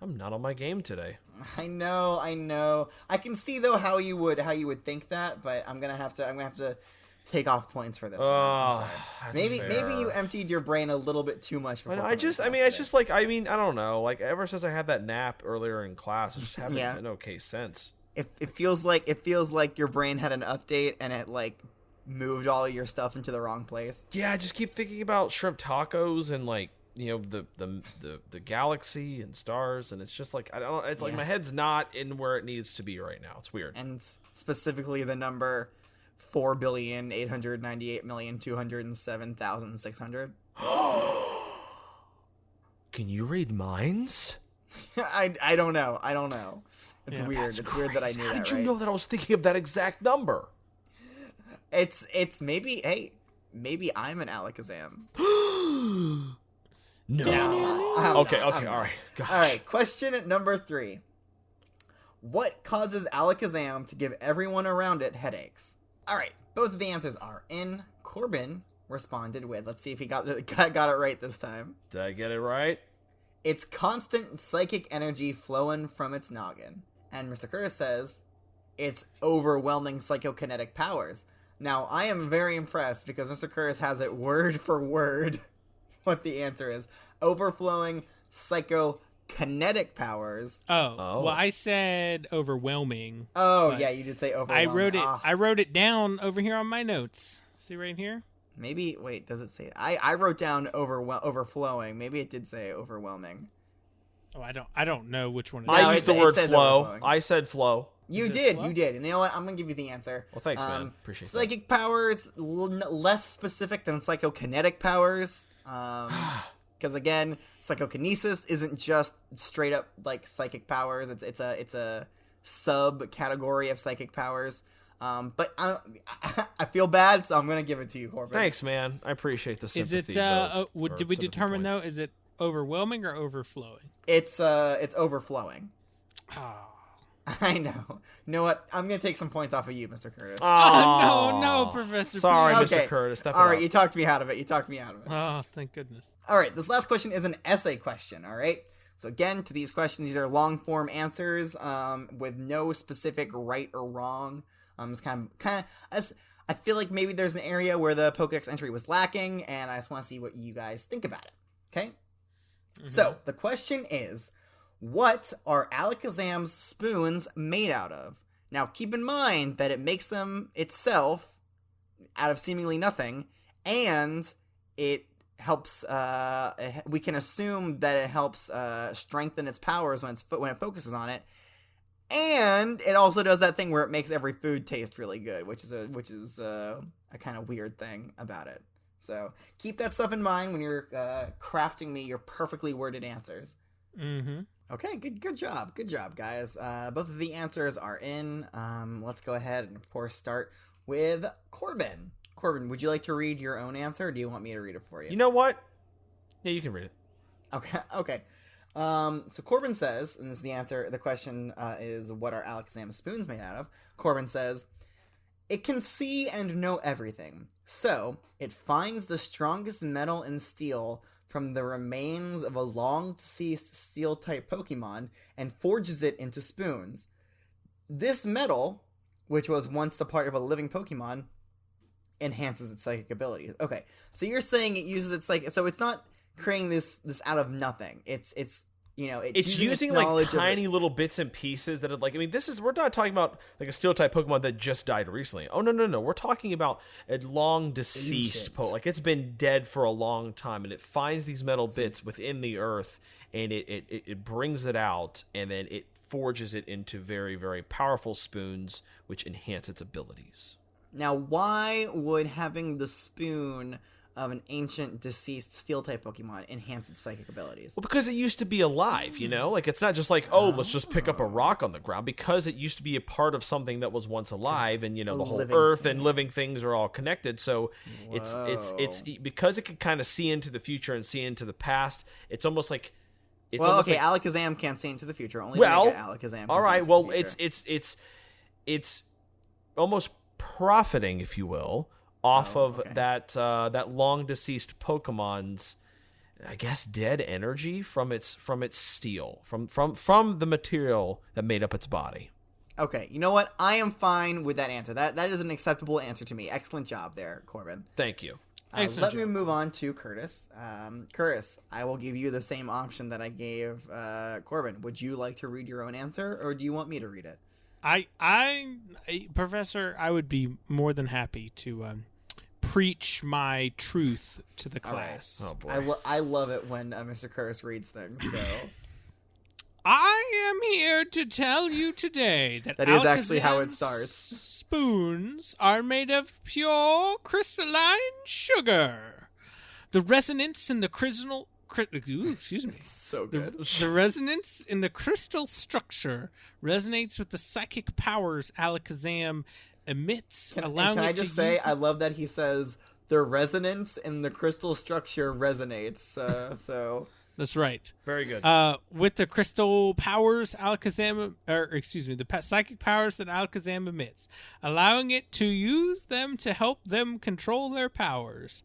I'm not on my game today. I know. I can see though how you would think that, but I'm gonna have to take off points for this one. I'm sorry. Maybe you emptied your brain a little bit too much. I don't know. Like ever since I had that nap earlier in class, I just haven't been okay since. It feels like your brain had an update and it like moved all of your stuff into the wrong place. Yeah, I just keep thinking about shrimp tacos and like, you know, the galaxy and stars, and it's just like I don't. It's like my head's not in where it needs to be right now. It's weird. And specifically the number 4,898,207,600. Can you read minds? I don't know. It's weird. It's weird that I knew that. How did you know that I was thinking of that exact number? It's maybe I'm an Alakazam. No. Okay. All right. Gosh. All right. Question number 3. What causes Alakazam to give everyone around it headaches? All right. Both of the answers are in. Corbin responded with, let's see if he got it right this time. Did I get it right? It's constant psychic energy flowing from its noggin. And Mr. Curtis says, it's overwhelming psychokinetic powers. Now, I am very impressed because Mr. Curtis has it word for word what the answer is. Overflowing psychokinetic powers. Oh. Well, I said overwhelming. Oh, yeah, you did say overwhelming. I wrote it down over here on my notes. See right here? Maybe, wait, does it say? I wrote down overflowing. Maybe it did say overwhelming. Oh, I don't know which one it is. I used the word flow. I said flow. You did. And you know what? I'm going to give you the answer. Well, thanks, man. Appreciate that. Psychic powers, less specific than psychokinetic powers. Because, again, psychokinesis isn't just straight up, like, psychic powers. It's a sub-category of psychic powers. But I feel bad, so I'm going to give it to you, Corbin. Thanks, man. I appreciate the sympathy. Is it, did we determine, though, is it overwhelming or overflowing? It's overflowing. Oh. I know. You know what? I'm going to take some points off of you, Mr. Curtis. Oh, no, Professor. Sorry, okay. Mr. Curtis. All right, you talked me out of it. Oh, thank goodness. All right, this last question is an essay question, all right? So again, to these questions, these are long-form answers with no specific right or wrong. It's kind of I feel like maybe there's an area where the Pokedex entry was lacking, and I just want to see what you guys think about it, okay? Mm-hmm. So, the question is, what are Alakazam's spoons made out of? Now, keep in mind that it makes them itself out of seemingly nothing, and it helps, we can assume that it helps strengthen its powers when it focuses on it, and it also does that thing where it makes every food taste really good, which is a kind of weird thing about it. So, keep that stuff in mind when you're crafting me your perfectly worded answers. Mm-hmm. Okay, good job, guys. Both of the answers are in. Let's go ahead and, of course, start with Corbin. Corbin, would you like to read your own answer, or do you want me to read it for you? You know what? Yeah, you can read it. Okay. So Corbin says, and this is the answer. The question is, what are Alakazam's spoons made out of? Corbin says, it can see and know everything. So it finds the strongest metal and steel from the remains of a long-deceased steel-type Pokemon and forges it into spoons. This metal, which was once the part of a living Pokemon, enhances its psychic abilities. Okay, so you're saying it uses its psychic... So it's not creating this out of nothing. It's using like tiny little bits and pieces that are like, I mean, we're not talking about like a steel type Pokemon that just died recently. Oh no, we're talking about a long deceased Pokemon. Like it's been dead for a long time, and it finds these metal bits within the earth, and it brings it out, and then it forges it into very, very powerful spoons, which enhance its abilities. Now, why would having the spoon of an ancient deceased steel-type Pokemon enhance its psychic abilities? Well, because it used to be alive, you know? Like, it's not just like, let's just pick up a rock on the ground. Because it used to be a part of something that was once alive, and, you know, the whole earth and living things are all connected. So it's because it can kind of see into the future and see into the past, it's almost like... Alakazam can't see into the future. Only Mega Alakazam can all right, see into the future. It's almost profiting, if you will, off of that long deceased Pokemon's I guess dead energy from its steel, from the material that made up its body. Okay, you know what? I am fine with that answer. That is an acceptable answer to me. Excellent job there, Corbin. Thank you. Let me move on to Curtis. Curtis, I will give you the same option that I gave Corbin. Would you like to read your own answer, or do you want me to read it? Professor, I would be more than happy to preach my truth to the class. Right. Oh boy, I love it when Mr. Curtis reads things. So. I am here to tell you today that is actually how it starts. Spoons are made of pure crystalline sugar. The resonance in the crystal... excuse me. So good. The resonance in the crystal structure resonates with the psychic powers Alakazam emits, allowing can it I just say, I love that he says the resonance in the crystal structure resonates. So... That's right. Very good. With the crystal powers the psychic powers that Alakazam emits, allowing it to use them to help them control their powers.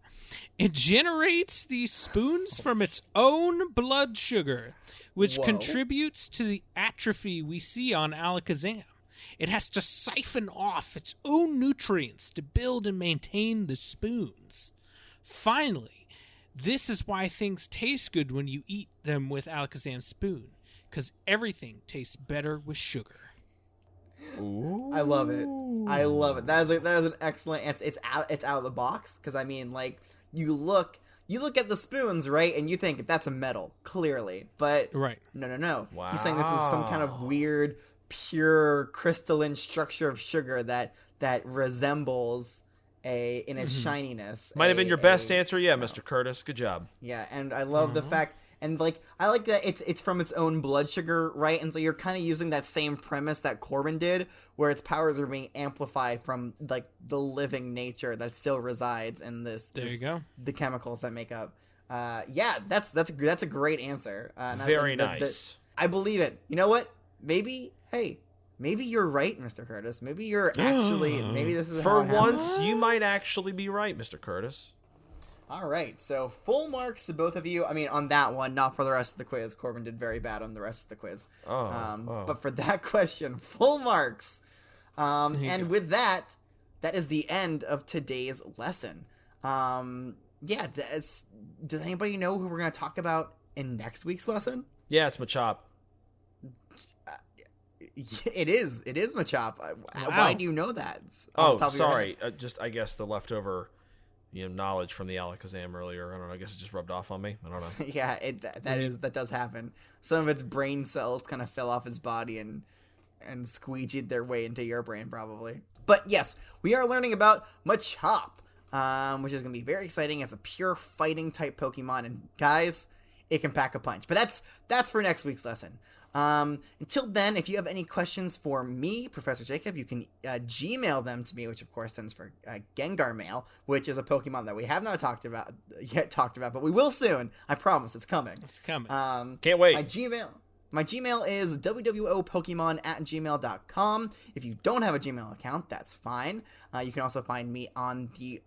It generates these spoons from its own blood sugar, which contributes to the atrophy we see on Alakazam. It has to siphon off its own nutrients to build and maintain the spoons. Finally, this is why things taste good when you eat them with Alakazam's spoon, because everything tastes better with sugar. Ooh. I love it. That is an excellent answer. It's out of the box, because I mean, like, you look at the spoons, right, and you think that's a metal, clearly, but right. No. Wow. He's saying this is some kind of weird, pure crystalline structure of sugar that resembles in its shininess. Might have been your best answer, Mr. Curtis. Good job. Yeah, and I love the fact, and like I like that it's from its own blood sugar, right? And so you're kind of using that same premise that Corbin did, where its powers are being amplified from like the living nature that still resides in this. You go. The chemicals that make up. That's a great answer. Very nice. I believe it. You know what? Maybe you're right, Mr. Curtis. Maybe you're actually... Maybe this is For how it once, happens. you might actually be right, Mr. Curtis. All right, so full marks to both of you. I mean, on that one, not for the rest of the quiz. Corbin did very bad on the rest of the quiz. But for that question, full marks. And with that is the end of today's lesson. Does anybody know who we're going to talk about in next week's lesson? Yeah, it's Machop. It is Machop. Wow. Why do you know that? Sorry. Just, I guess, the leftover knowledge from the Alakazam earlier. I don't know. I guess it just rubbed off on me. I don't know. Yeah, that does happen. Some of its brain cells kind of fell off its body and squeegeed their way into your brain, probably. But yes, we are learning about Machop, which is going to be very exciting. It's a pure fighting type Pokemon, and guys, it can pack a punch. But that's for next week's lesson. Until then, if you have any questions for me, Professor Jacob, you can Gmail them to me, which of course stands for Gengar Mail, which is a Pokemon that we have not talked about, but we will soon. I promise, it's coming. It's coming. Can't wait. My Gmail is wwopokemon@gmail.com. If you don't have a Gmail account, that's fine. You can also find me on the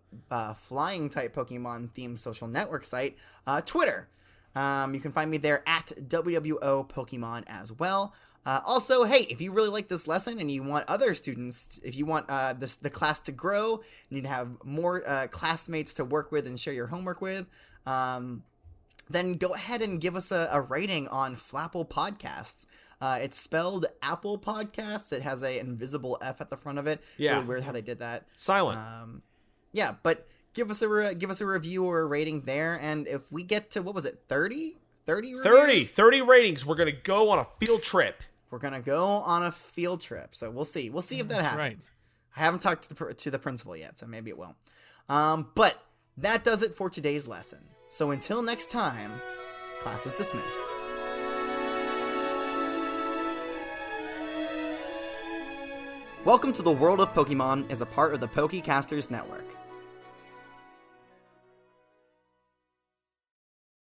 flying type Pokemon themed social network site, Twitter. You can find me there at WWO Pokemon as well. Also, hey, if you really like this lesson and you want other students, if you want the class to grow, and you to have more classmates to work with and share your homework with, then go ahead and give us a rating on Flapple Podcasts. It's spelled Apple Podcasts. It has an invisible F at the front of it. Yeah. Really weird how they did that. Silent. But give us a review or a rating there, and if we get to 30 reviews? 30 ratings, we're gonna go on a field trip. So we'll see if that happens. Right. I haven't talked to the principal yet, so maybe it won't. But that does it for today's lesson. So until next time, class is dismissed. Welcome to the World of Pokemon is a part of the Pokecasters Network.